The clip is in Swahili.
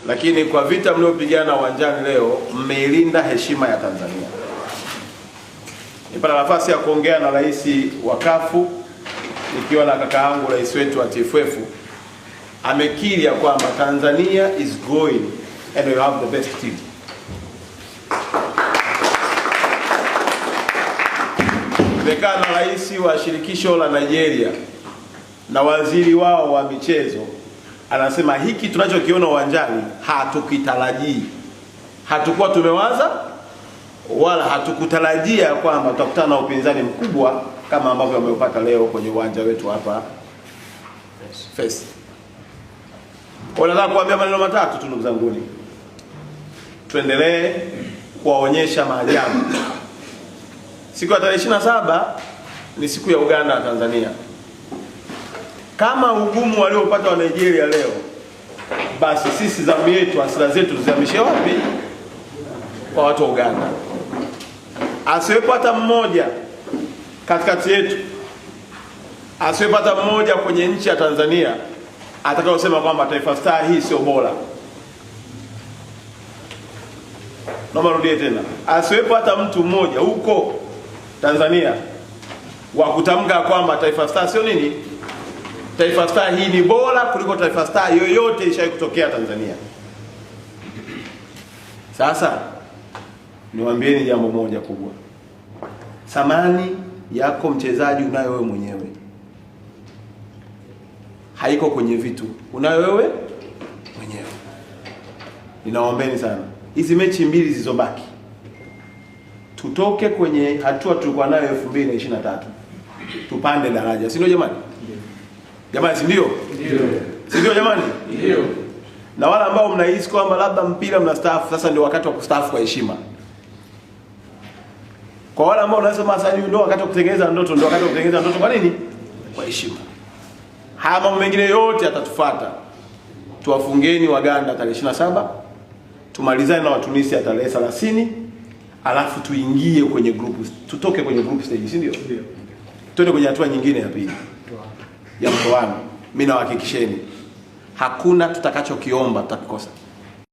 lakini kwa vita mliopigana uwanjani leo mmeilinda heshima ya Tanzania. Nipata nafasi ya kuongea na rais wa CAF nikiwa na kaka yangu rais wetu wa TFF, amekiri ya kwamba Tanzania is growing and we have the best team. Nimekaa na rais wa shirikisho la Nigeria na waziri wao wa michezo, anasema hiki tunachokiona uwanjani hatukitarajii. Hatukuwa tumewaza wala hatukutarajia kwamba tutakutana na upinzani mkubwa kama ambavyo wameupata leo kwenye uwanja wetu hapa Fes. Nataka kuambia maneno matatu tu ndugu zangu. Tuendelee kuwaonyesha maajabu. Siku ya tarehe 27 ni siku ya Uganda na Tanzania. Kama ugumu waliopata wa Nigeria leo, basi sisi zamu yetu, hasira zetu tuzihamishe wapi? Kwa watu wa Uganda. Asiwepata mmoja katikati yetu, asiwepata mmoja kwenye nchi ya Tanzania atakayosema kwamba Taifa Star hii sio bora. Naomba rudie tena. Asiwepata mtu mmoja huko Tanzania wa kutamka kwamba Taifa Star sio nini? Taifa Star hii ni bora kuliko Taifa Star yoyote ishawahi kutokea Tanzania. Sasa niwaambieni jambo moja kubwa. Thamani yako mchezaji unayo wewe mwenyewe, haiko kwenye vitu, unayo wewe mwenyewe. Ninawaombeni sana, hizi mechi mbili zilizobaki tutoke kwenye hatua tulikuwa nayo 2023, tupande daraja, si ndio jamani? Jamani, si ndio? Ndio. Si ndio jamani? Ndio. Na wale ambao mnahisi kwamba labda mpira mnastaafu, sasa ndio wakati wa kustaafu kwa heshima. Kwa wale ambao unasema sasa ndio wakati wa kutengeneza ndoto, ndio wakati wa kutengeneza ndoto. Kwa nini? Kwa heshima. Haya mambo mengine yote yatatufuata. Tuwafungeni Waganda tarehe 27, tumalizane na Watunisia tarehe 30, alafu tuingie kwenye group, tutoke kwenye group stage, si ndio? Ndio. Twende kwenye hatua nyingine ya pili ya mtoano. Mimi nawahakikisheni hakuna tutakachokiomba tutakikosa.